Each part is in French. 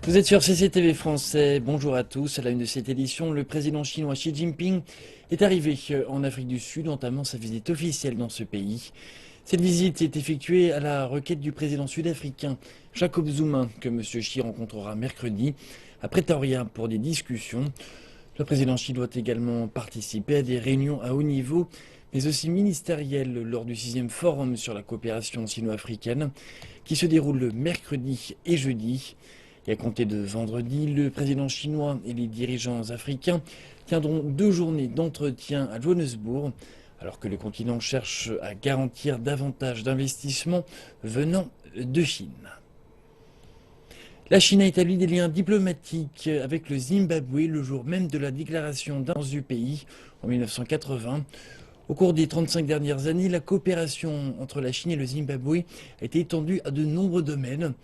Vous êtes sur CCTV français, bonjour à tous. À la une de cette édition, le président chinois Xi Jinping est arrivé en Afrique du Sud, entamant sa visite officielle dans ce pays. Cette visite est effectuée à la requête du président sud-africain Jacob Zuma, que M. Xi rencontrera mercredi à Pretoria pour des discussions. Le président Xi doit également participer à des réunions à haut niveau, mais aussi ministérielles lors du 6e forum sur la coopération sino-africaine, qui se déroule mercredi et jeudi. Et à compter de vendredi, le président chinois et les dirigeants africains tiendront 2 journées d'entretien à Johannesburg, alors que le continent cherche à garantir davantage d'investissements venant de Chine. La Chine a établi des liens diplomatiques avec le Zimbabwe le jour même de la déclaration d'indépendance du pays en 1980. Au cours des 35 dernières années, la coopération entre la Chine et le Zimbabwe a été étendue à de nombreux domaines.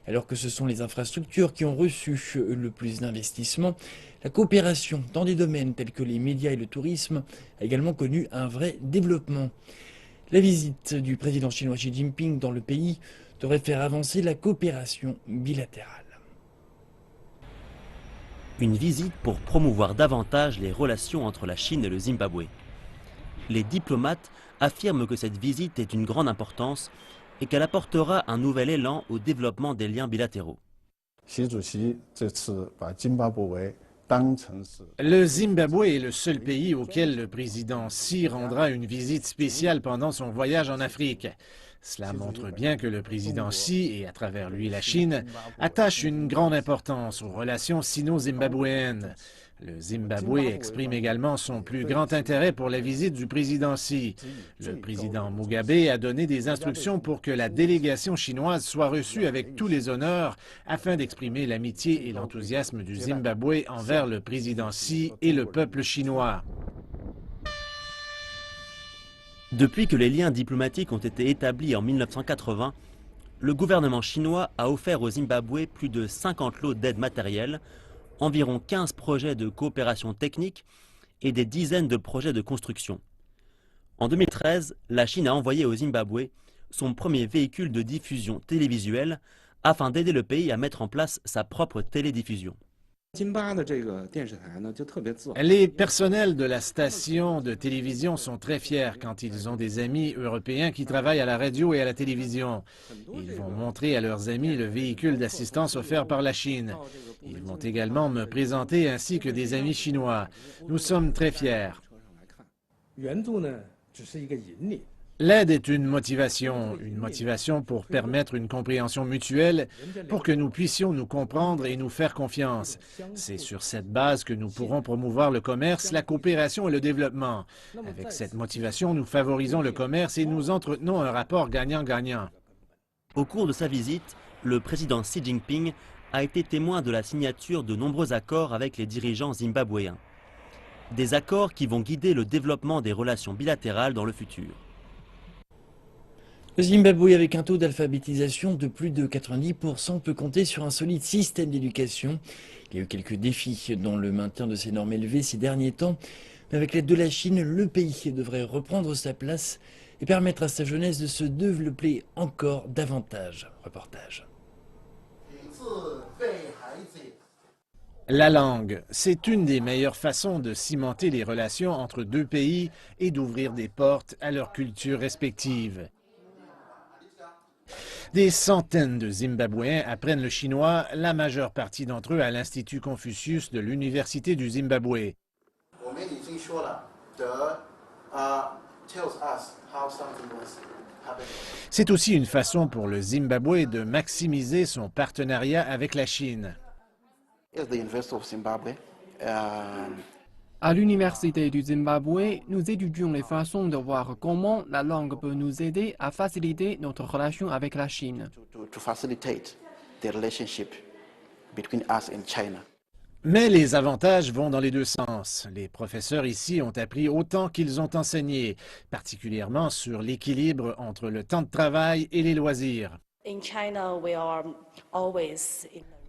Alors que ce sont les infrastructures qui ont reçu le plus d'investissements, la coopération dans des domaines tels que les médias et le tourisme a également connu un vrai développement. La visite du président chinois Xi Jinping dans le pays devrait faire avancer la coopération bilatérale. Une visite pour promouvoir davantage les relations entre la Chine et le Zimbabwe. Les diplomates affirment que cette visite est d'une grande importance et qu'elle apportera un nouvel élan au développement des liens bilatéraux. Le Zimbabwe est le seul pays auquel le président Xi rendra une visite spéciale pendant son voyage en Afrique. Cela montre bien que le président Xi, et à travers lui la Chine, attache une grande importance aux relations sino-zimbabwéennes. Le Zimbabwe exprime également son plus grand intérêt pour la visite du président Xi. Le président Mugabe a donné des instructions pour que la délégation chinoise soit reçue avec tous les honneurs afin d'exprimer l'amitié et l'enthousiasme du Zimbabwe envers le président Xi et le peuple chinois. Depuis que les liens diplomatiques ont été établis en 1980, le gouvernement chinois a offert au Zimbabwe plus de 50 lots d'aide matérielle, environ 15 projets de coopération technique et des dizaines de projets de construction. En 2013, la Chine a envoyé au Zimbabwe son premier véhicule de diffusion télévisuelle afin d'aider le pays à mettre en place sa propre télédiffusion. Les personnels de la station de télévision sont très fiers quand ils ont des amis européens qui travaillent à la radio et à la télévision. Ils vont montrer à leurs amis le véhicule d'assistance offert par la Chine. Ils vont également me présenter ainsi que des amis chinois. Nous sommes très fiers. L'aide est une motivation pour permettre une compréhension mutuelle, pour que nous puissions nous comprendre et nous faire confiance. C'est sur cette base que nous pourrons promouvoir le commerce, la coopération et le développement. Avec cette motivation, nous favorisons le commerce et nous entretenons un rapport gagnant-gagnant. Au cours de sa visite, le président Xi Jinping a été témoin de la signature de nombreux accords avec les dirigeants zimbabwéens. Des accords qui vont guider le développement des relations bilatérales dans le futur. Le Zimbabwe, avec un taux d'alphabétisation de plus de 90%, peut compter sur un solide système d'éducation. Il y a eu quelques défis dans le maintien de ces normes élevées ces derniers temps. Mais avec l'aide de la Chine, le pays devrait reprendre sa place et permettre à sa jeunesse de se développer encore davantage. Reportage. La langue, c'est une des meilleures façons de cimenter les relations entre deux pays et d'ouvrir des portes à leurs cultures respectives. Des centaines de Zimbabwéens apprennent le chinois, la majeure partie d'entre eux à l'Institut Confucius de l'Université du Zimbabwe. C'est aussi une façon pour le Zimbabwe de maximiser son partenariat avec la Chine. À l'Université du Zimbabwe, nous étudions les façons de voir comment la langue peut nous aider à faciliter notre relation avec la Chine. Mais les avantages vont dans les deux sens. Les professeurs ici ont appris autant qu'ils ont enseigné, particulièrement sur l'équilibre entre le temps de travail et les loisirs.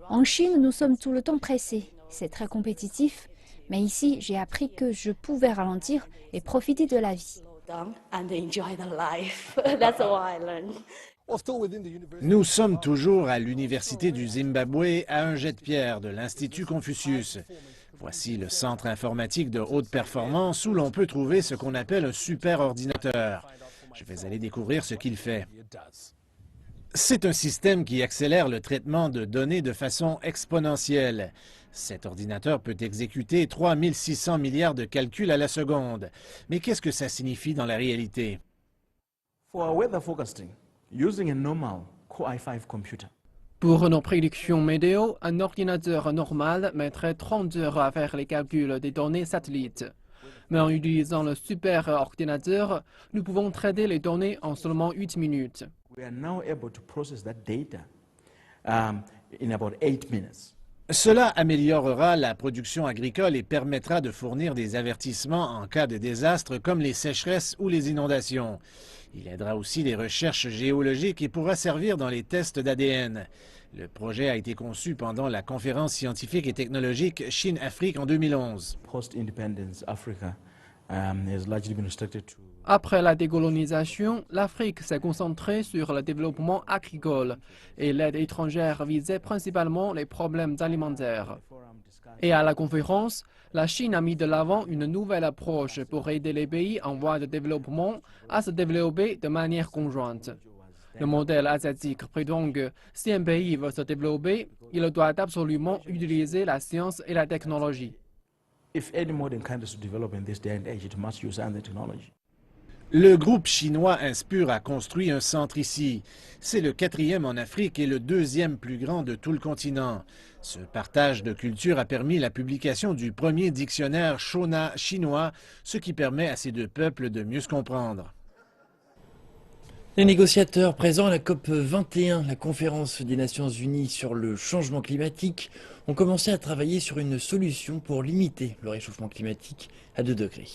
En Chine, nous sommes tout le temps pressés. C'est très compétitif. Mais ici, j'ai appris que je pouvais ralentir et profiter de la vie. Nous sommes toujours à l'Université du Zimbabwe, à un jet de pierre de l'Institut Confucius. Voici le centre informatique de haute performance où l'on peut trouver ce qu'on appelle un superordinateur. Je vais aller découvrir ce qu'il fait. C'est un système qui accélère le traitement de données de façon exponentielle. Cet ordinateur peut exécuter 3600 milliards de calculs à la seconde. Mais qu'est-ce que ça signifie dans la réalité? Pour nos prédictions météo, un ordinateur normal mettrait 30 heures à faire les calculs des données satellites. Mais en utilisant le superordinateur, nous pouvons traiter les données en seulement 8 minutes. Cela améliorera la production agricole et permettra de fournir des avertissements en cas de désastre comme les sécheresses ou les inondations. Il aidera aussi les recherches géologiques et pourra servir dans les tests d'ADN. Le projet a été conçu pendant la conférence scientifique et technologique Chine-Afrique en 2011. Après la décolonisation, l'Afrique s'est concentrée sur le développement agricole et l'aide étrangère visait principalement les problèmes alimentaires. Et à la conférence, la Chine a mis de l'avant une nouvelle approche pour aider les pays en voie de développement à se développer de manière conjointe. Le modèle asiatique prétend que si un pays veut se développer, il doit absolument utiliser la science et la technologie. Le groupe chinois Inspur a construit un centre ici. C'est le 4e en Afrique et le 2e plus grand de tout le continent. Ce partage de culture a permis la publication du premier dictionnaire Shona chinois, ce qui permet à ces deux peuples de mieux se comprendre. Les négociateurs présents à la COP 21, la conférence des Nations Unies sur le changement climatique, ont commencé à travailler sur une solution pour limiter le réchauffement climatique à 2 degrés.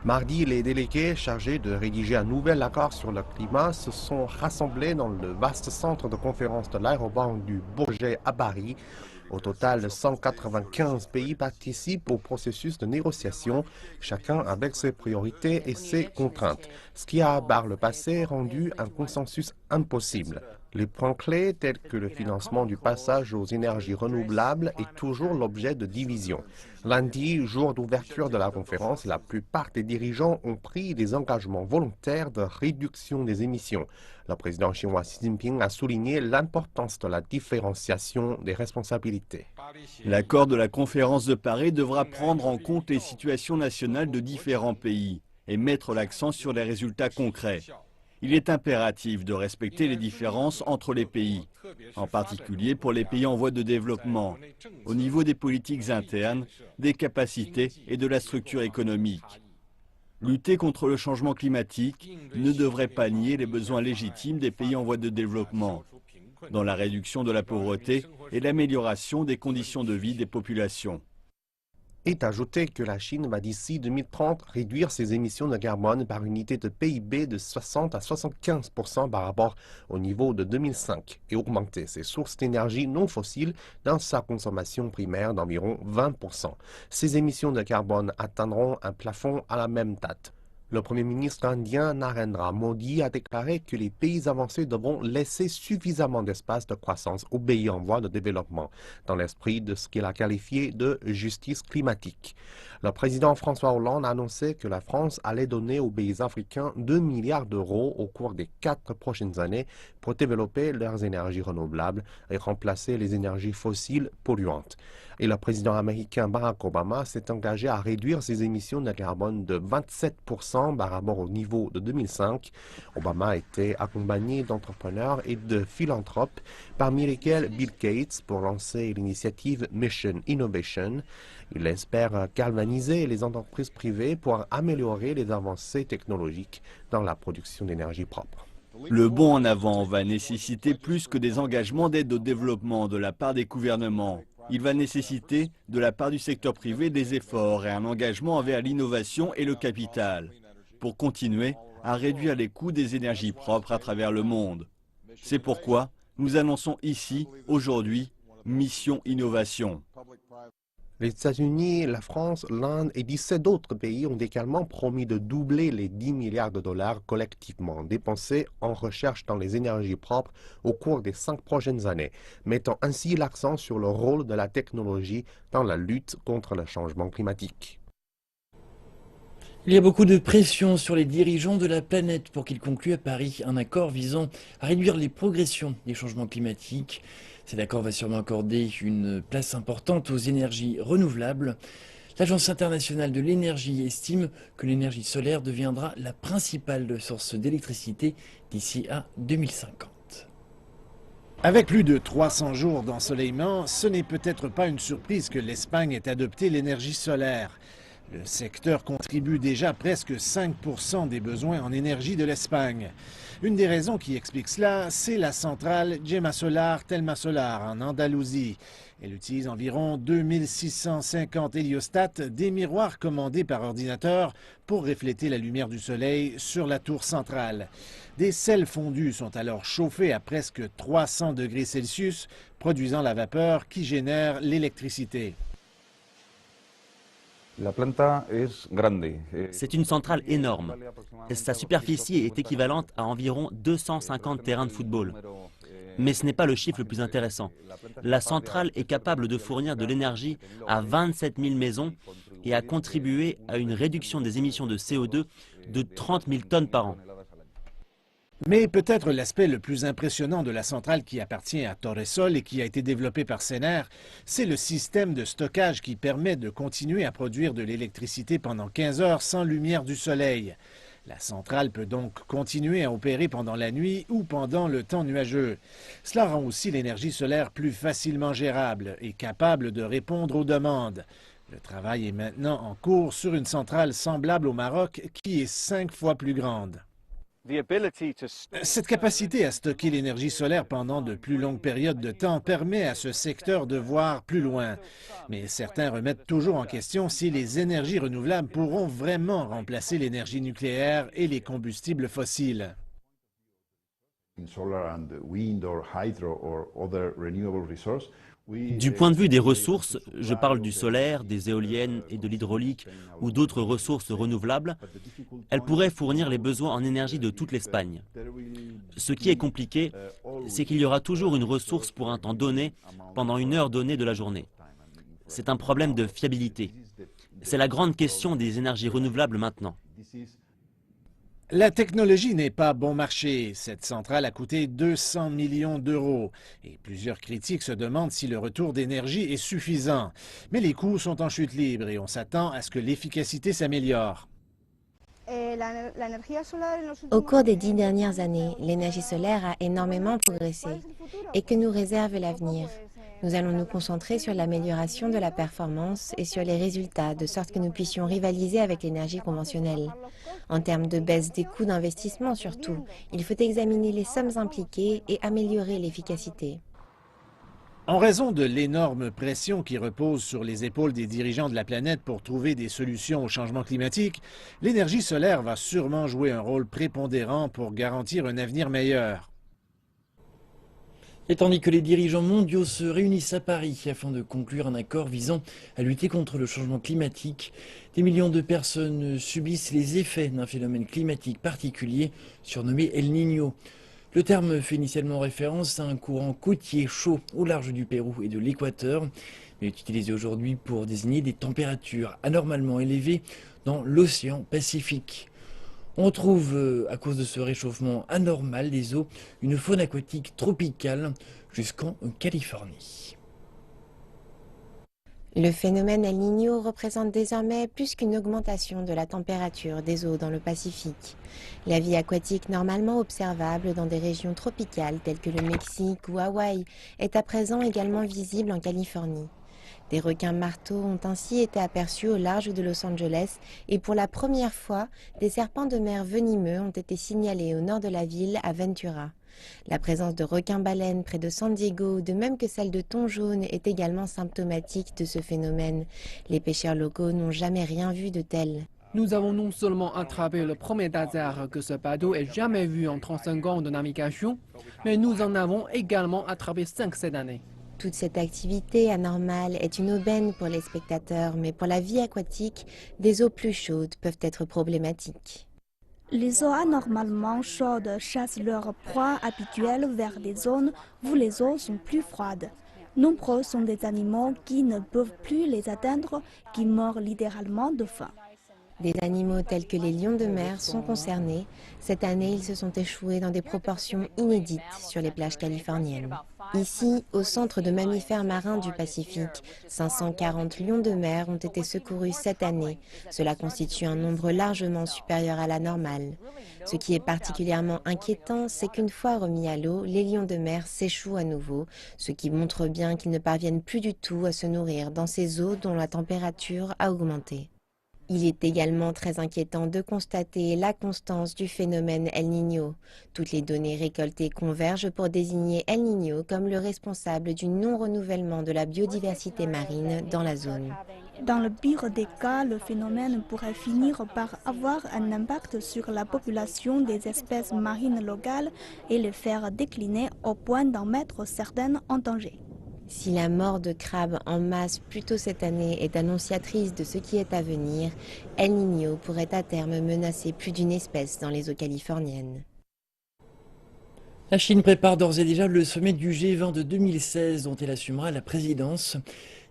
Mardi, les délégués chargés de rédiger un nouvel accord sur le climat se sont rassemblés dans le vaste centre de conférence de l'aéroport du Bourget à Paris. Au total, 195 pays participent au processus de négociation, chacun avec ses priorités et ses contraintes, ce qui a par le passé rendu un consensus impossible. Les points clés tels que le financement du passage aux énergies renouvelables est toujours l'objet de division. Lundi, jour d'ouverture de la conférence, la plupart des dirigeants ont pris des engagements volontaires de réduction des émissions. Le président chinois Xi Jinping a souligné l'importance de la différenciation des responsabilités. L'accord de la conférence de Paris devra prendre en compte les situations nationales de différents pays et mettre l'accent sur les résultats concrets. Il est impératif de respecter les différences entre les pays, en particulier pour les pays en voie de développement, au niveau des politiques internes, des capacités et de la structure économique. Lutter contre le changement climatique ne devrait pas nier les besoins légitimes des pays en voie de développement, dans la réduction de la pauvreté et l'amélioration des conditions de vie des populations. Est ajouté que la Chine va d'ici 2030 réduire ses émissions de carbone par unité de PIB de 60 à 75% par rapport au niveau de 2005 et augmenter ses sources d'énergie non fossiles dans sa consommation primaire d'environ 20%. Ces émissions de carbone atteindront un plafond à la même date. Le Premier ministre indien Narendra Modi a déclaré que les pays avancés devront laisser suffisamment d'espace de croissance aux pays en voie de développement, dans l'esprit de ce qu'il a qualifié de justice climatique. Le président François Hollande a annoncé que la France allait donner aux pays africains 2 milliards d'euros au cours des 4 prochaines années pour développer leurs énergies renouvelables et remplacer les énergies fossiles polluantes. Et le président américain Barack Obama s'est engagé à réduire ses émissions de carbone de 27% par rapport au niveau de 2005. Obama a été accompagné d'entrepreneurs et de philanthropes, parmi lesquels Bill Gates pour lancer l'initiative Mission Innovation. Il espère galvaniser les entreprises privées pour améliorer les avancées technologiques dans la production d'énergie propre. Le bond en avant va nécessiter plus que des engagements d'aide au développement de la part des gouvernements. Il va nécessiter de la part du secteur privé des efforts et un engagement envers l'innovation et le capital pour continuer à réduire les coûts des énergies propres à travers le monde. C'est pourquoi nous annonçons ici, aujourd'hui, Mission Innovation. Les États-Unis, la France, l'Inde et 17 autres pays ont également promis de doubler les 10 milliards de dollars collectivement dépensés en recherche dans les énergies propres au cours des 5 prochaines années, mettant ainsi l'accent sur le rôle de la technologie dans la lutte contre le changement climatique. Il y a beaucoup de pression sur les dirigeants de la planète pour qu'ils concluent à Paris un accord visant à réduire les progressions des changements climatiques. Cet accord va sûrement accorder une place importante aux énergies renouvelables. L'Agence internationale de l'énergie estime que l'énergie solaire deviendra la principale source d'électricité d'ici à 2050. Avec plus de 300 jours d'ensoleillement, ce n'est peut-être pas une surprise que l'Espagne ait adopté l'énergie solaire. Le secteur contribue déjà presque 5% des besoins en énergie de l'Espagne. Une des raisons qui explique cela, c'est la centrale Gemma Solar Telma Solar en Andalousie. Elle utilise environ 2650 héliostats, des miroirs commandés par ordinateur pour refléter la lumière du soleil sur la tour centrale. Des sels fondus sont alors chauffés à presque 300 degrés Celsius, produisant la vapeur qui génère l'électricité. C'est une centrale énorme. Sa superficie est équivalente à environ 250 terrains de football. Mais ce n'est pas le chiffre le plus intéressant. La centrale est capable de fournir de l'énergie à 27 000 maisons et a contribué à une réduction des émissions de CO2 de 30 000 tonnes par an. Mais peut-être l'aspect le plus impressionnant de la centrale qui appartient à Torresol et qui a été développée par Sener, c'est le système de stockage qui permet de continuer à produire de l'électricité pendant 15 heures sans lumière du soleil. La centrale peut donc continuer à opérer pendant la nuit ou pendant le temps nuageux. Cela rend aussi l'énergie solaire plus facilement gérable et capable de répondre aux demandes. Le travail est maintenant en cours sur une centrale semblable au Maroc qui est 5 fois plus grande. Cette capacité à stocker l'énergie solaire pendant de plus longues périodes de temps permet à ce secteur de voir plus loin. Mais certains remettent toujours en question si les énergies renouvelables pourront vraiment remplacer l'énergie nucléaire et les combustibles fossiles. Du point de vue des ressources, je parle du solaire, des éoliennes et de l'hydraulique ou d'autres ressources renouvelables, elles pourraient fournir les besoins en énergie de toute l'Espagne. Ce qui est compliqué, c'est qu'il y aura toujours une ressource pour un temps donné, pendant une heure donnée de la journée. C'est un problème de fiabilité. C'est la grande question des énergies renouvelables maintenant. La technologie n'est pas bon marché. Cette centrale a coûté 200 millions d'euros. Et plusieurs critiques se demandent si le retour d'énergie est suffisant. Mais les coûts sont en chute libre et on s'attend à ce que l'efficacité s'améliore. Au cours des 10 dernières années, l'énergie solaire a énormément progressé. Et que nous réserve l'avenir? Nous allons nous concentrer sur l'amélioration de la performance et sur les résultats, de sorte que nous puissions rivaliser avec l'énergie conventionnelle. En termes de baisse des coûts d'investissement surtout, il faut examiner les sommes impliquées et améliorer l'efficacité. En raison de l'énorme pression qui repose sur les épaules des dirigeants de la planète pour trouver des solutions au changement climatique, l'énergie solaire va sûrement jouer un rôle prépondérant pour garantir un avenir meilleur. Et tandis que les dirigeants mondiaux se réunissent à Paris afin de conclure un accord visant à lutter contre le changement climatique, des millions de personnes subissent les effets d'un phénomène climatique particulier surnommé El Niño. Le terme fait initialement référence à un courant côtier chaud au large du Pérou et de l'Équateur, mais est utilisé aujourd'hui pour désigner des températures anormalement élevées dans l'océan Pacifique. On trouve, à cause de ce réchauffement anormal des eaux, une faune aquatique tropicale jusqu'en Californie. Le phénomène El Niño représente désormais plus qu'une augmentation de la température des eaux dans le Pacifique. La vie aquatique normalement observable dans des régions tropicales telles que le Mexique ou Hawaï est à présent également visible en Californie. Des requins marteaux ont ainsi été aperçus au large de Los Angeles et pour la première fois, des serpents de mer venimeux ont été signalés au nord de la ville à Ventura. La présence de requins-baleines près de San Diego, de même que celle de thon jaune, est également symptomatique de ce phénomène. Les pêcheurs locaux n'ont jamais rien vu de tel. Nous avons non seulement attrapé le premier désert que ce bateau ait jamais vu en 35 ans de navigation, mais nous en avons également attrapé 5 cette année. Toute cette activité anormale est une aubaine pour les spectateurs, mais pour la vie aquatique, des eaux plus chaudes peuvent être problématiques. Les eaux anormalement chaudes chassent leurs proies habituelles vers des zones où les eaux sont plus froides. Nombreux sont des animaux qui ne peuvent plus les atteindre, qui meurent littéralement de faim. Des animaux tels que les lions de mer sont concernés. Cette année, ils se sont échoués dans des proportions inédites sur les plages californiennes. Ici, au centre de mammifères marins du Pacifique, 540 lions de mer ont été secourus cette année. Cela constitue un nombre largement supérieur à la normale. Ce qui est particulièrement inquiétant, c'est qu'une fois remis à l'eau, les lions de mer s'échouent à nouveau, ce qui montre bien qu'ils ne parviennent plus du tout à se nourrir dans ces eaux dont la température a augmenté. Il est également très inquiétant de constater la constance du phénomène El Niño. Toutes les données récoltées convergent pour désigner El Niño comme le responsable du non-renouvellement de la biodiversité marine dans la zone. Dans le pire des cas, le phénomène pourrait finir par avoir un impact sur la population des espèces marines locales et les faire décliner au point d'en mettre certaines en danger. Si la mort de crabes en masse plus tôt cette année est annonciatrice de ce qui est à venir, El Niño pourrait à terme menacer plus d'une espèce dans les eaux californiennes. La Chine prépare d'ores et déjà le sommet du G20 de 2016 dont elle assumera la présidence.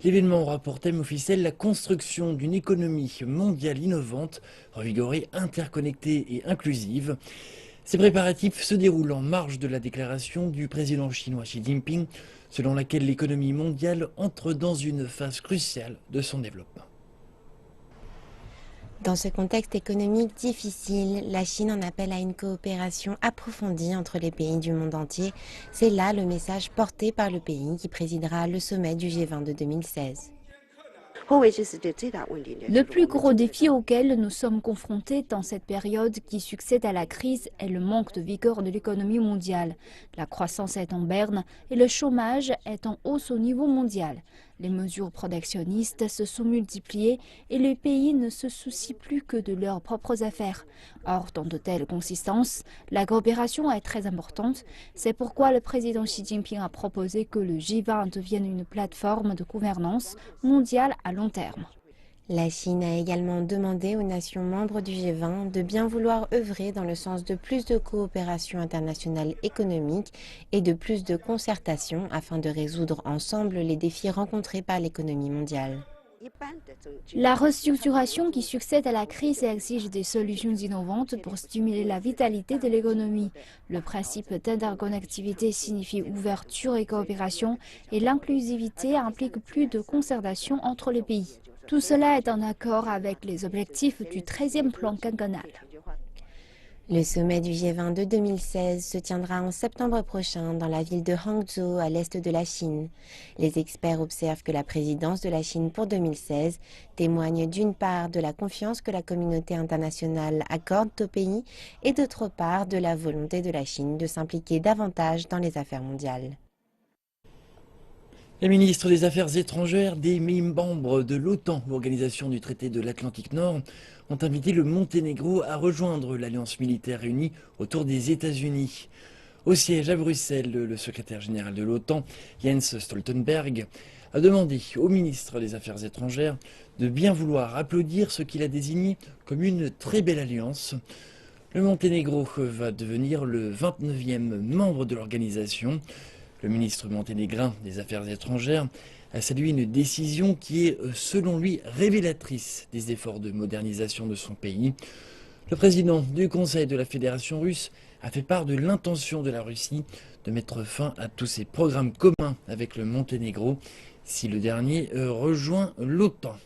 L'événement aura pour thème officiel la construction d'une économie mondiale innovante, revigorée, interconnectée et inclusive. Ces préparatifs se déroulent en marge de la déclaration du président chinois Xi Jinping, selon laquelle l'économie mondiale entre dans une phase cruciale de son développement. Dans ce contexte économique difficile, la Chine en appelle à une coopération approfondie entre les pays du monde entier. C'est là le message porté par le pays qui présidera le sommet du G20 de 2016. Le plus gros défi auquel nous sommes confrontés dans cette période qui succède à la crise est le manque de vigueur de l'économie mondiale. La croissance est en berne et le chômage est en hausse au niveau mondial. Les mesures protectionnistes se sont multipliées et les pays ne se soucient plus que de leurs propres affaires. Or, dans de telles consistances, la coopération est très importante. C'est pourquoi le président Xi Jinping a proposé que le G20 devienne une plateforme de gouvernance mondiale à long terme. La Chine a également demandé aux nations membres du G20 de bien vouloir œuvrer dans le sens de plus de coopération internationale économique et de plus de concertation afin de résoudre ensemble les défis rencontrés par l'économie mondiale. La restructuration qui succède à la crise exige des solutions innovantes pour stimuler la vitalité de l'économie. Le principe d'interconnectivité signifie ouverture et coopération et l'inclusivité implique plus de concertation entre les pays. Tout cela est en accord avec les objectifs du 13e plan quinquennal. Le sommet du G20 de 2016 se tiendra en septembre prochain dans la ville de Hangzhou à l'est de la Chine. Les experts observent que la présidence de la Chine pour 2016 témoigne d'une part de la confiance que la communauté internationale accorde au pays et d'autre part de la volonté de la Chine de s'impliquer davantage dans les affaires mondiales. Les ministres des Affaires étrangères des membres de l'OTAN, l'organisation du traité de l'Atlantique Nord, ont invité le Monténégro à rejoindre l'Alliance militaire réunie autour des États-Unis. Au siège à Bruxelles, le secrétaire général de l'OTAN, Jens Stoltenberg, a demandé au ministre des Affaires étrangères de bien vouloir applaudir ce qu'il a désigné comme une très belle alliance. Le Monténégro va devenir le 29e membre de l'organisation. Le ministre monténégrin des Affaires étrangères a salué une décision qui est, selon lui, révélatrice des efforts de modernisation de son pays. Le président du Conseil de la Fédération russe a fait part de l'intention de la Russie de mettre fin à tous ses programmes communs avec le Monténégro si le dernier rejoint l'OTAN.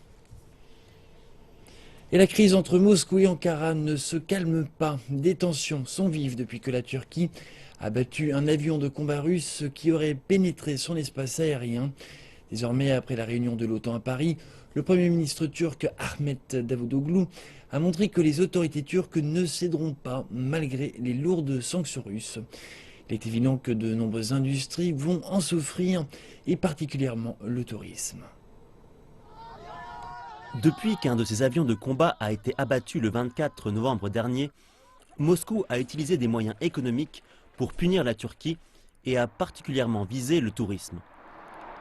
Et la crise entre Moscou et Ankara ne se calme pas. Des tensions sont vives depuis que la Turquie a battu un avion de combat russe qui aurait pénétré son espace aérien. Désormais, après la réunion de l'OTAN à Paris, le Premier ministre turc Ahmet Davutoglu a montré que les autorités turques ne céderont pas malgré les lourdes sanctions russes. Il est évident que de nombreuses industries vont en souffrir, et particulièrement le tourisme. Depuis qu'un de ces avions de combat a été abattu le 24 novembre dernier, Moscou a utilisé des moyens économiques pour punir la Turquie et a particulièrement visé le tourisme.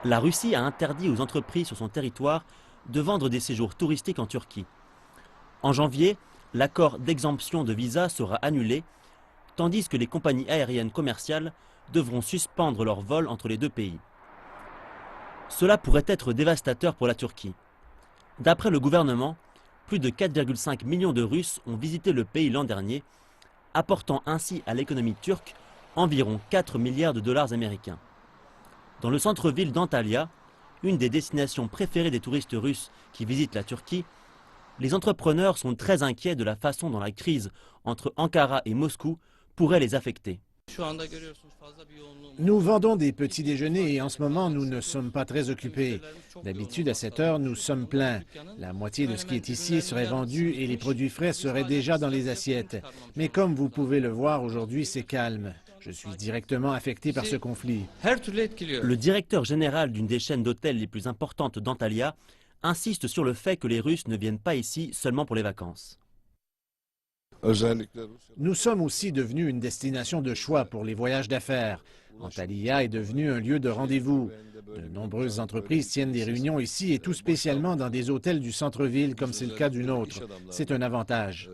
La Russie a interdit aux entreprises sur son territoire de vendre des séjours touristiques en Turquie. En janvier, l'accord d'exemption de visa sera annulé, tandis que les compagnies aériennes commerciales devront suspendre leurs vols entre les deux pays. Cela pourrait être dévastateur pour la Turquie. D'après le gouvernement, plus de 4,5 millions de Russes ont visité le pays l'an dernier, apportant ainsi à l'économie turque environ 4 milliards de dollars américains. Dans le centre-ville d'Antalya, une des destinations préférées des touristes russes qui visitent la Turquie, les entrepreneurs sont très inquiets de la façon dont la crise entre Ankara et Moscou pourrait les affecter. Nous vendons des petits déjeuners et en ce moment, nous ne sommes pas très occupés. D'habitude, à cette heure, nous sommes pleins. La moitié de ce qui est ici serait vendu et les produits frais seraient déjà dans les assiettes. Mais comme vous pouvez le voir, aujourd'hui, c'est calme. Je suis directement affecté par ce conflit. Le directeur général d'une des chaînes d'hôtels les plus importantes d'Antalya insiste sur le fait que les Russes ne viennent pas ici seulement pour les vacances. Nous sommes aussi devenus une destination de choix pour les voyages d'affaires. Antalya est devenu un lieu de rendez-vous. De nombreuses entreprises tiennent des réunions ici et tout spécialement dans des hôtels du centre-ville comme c'est le cas du nôtre. C'est un avantage.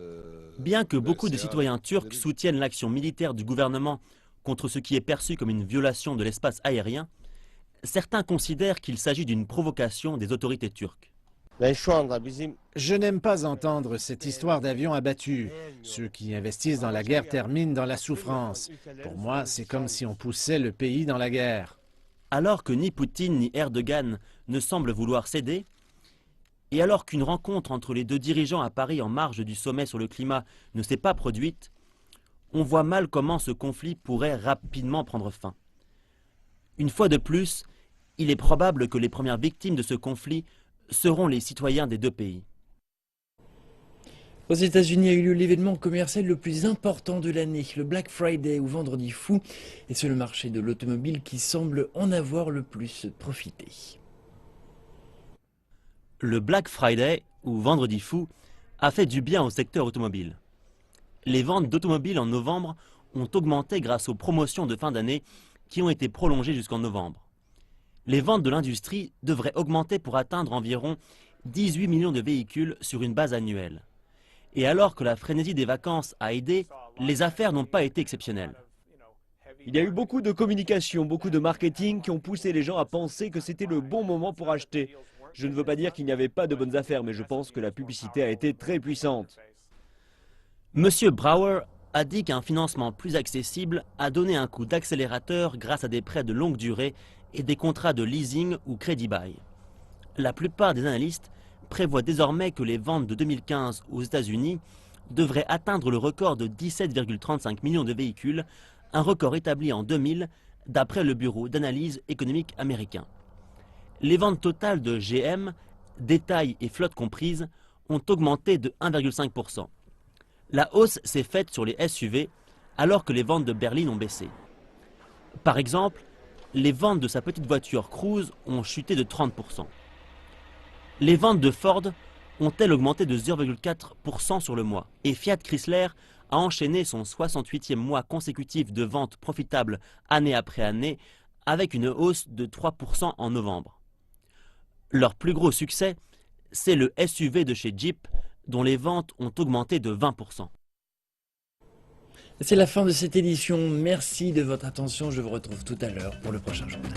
Bien que beaucoup de citoyens turcs soutiennent l'action militaire du gouvernement contre ce qui est perçu comme une violation de l'espace aérien, certains considèrent qu'il s'agit d'une provocation des autorités turques. Je n'aime pas entendre cette histoire d'avions abattus. Ceux qui investissent dans la guerre terminent dans la souffrance. Pour moi, c'est comme si on poussait le pays dans la guerre. Alors que ni Poutine ni Erdogan ne semblent vouloir céder, et alors qu'une rencontre entre les deux dirigeants à Paris en marge du sommet sur le climat ne s'est pas produite, on voit mal comment ce conflit pourrait rapidement prendre fin. Une fois de plus, il est probable que les premières victimes de ce conflit seront les citoyens des deux pays. Aux États-Unis a eu lieu l'événement commercial le plus important de l'année, le Black Friday ou Vendredi fou, et c'est le marché de l'automobile qui semble en avoir le plus profité. Le Black Friday ou Vendredi fou a fait du bien au secteur automobile. Les ventes d'automobiles en novembre ont augmenté grâce aux promotions de fin d'année qui ont été prolongées jusqu'en novembre. Les ventes de l'industrie devraient augmenter pour atteindre environ 18 millions de véhicules sur une base annuelle. Et alors que la frénésie des vacances a aidé, les affaires n'ont pas été exceptionnelles. Il y a eu beaucoup de communication, beaucoup de marketing qui ont poussé les gens à penser que c'était le bon moment pour acheter. Je ne veux pas dire qu'il n'y avait pas de bonnes affaires, mais je pense que la publicité a été très puissante. Monsieur Brower a dit qu'un financement plus accessible a donné un coup d'accélérateur grâce à des prêts de longue durée et des contrats de leasing ou crédit bail. La plupart des analystes prévoient désormais que les ventes de 2015 aux États-Unis devraient atteindre le record de 17,35 millions de véhicules, un record établi en 2000 d'après le Bureau d'analyse économique américain. Les ventes totales de GM, détail et flotte comprises, ont augmenté de 1,5%. La hausse s'est faite sur les SUV alors que les ventes de berlines ont baissé. Par exemple, les ventes de sa petite voiture Cruze ont chuté de 30%. Les ventes de Ford ont-elles augmenté de 0,4% sur le mois. Et Fiat Chrysler a enchaîné son 68e mois consécutif de ventes profitables année après année avec une hausse de 3% en novembre. Leur plus gros succès, c'est le SUV de chez Jeep dont les ventes ont augmenté de 20%. C'est la fin de cette édition. Merci de votre attention. Je vous retrouve tout à l'heure pour le prochain journal.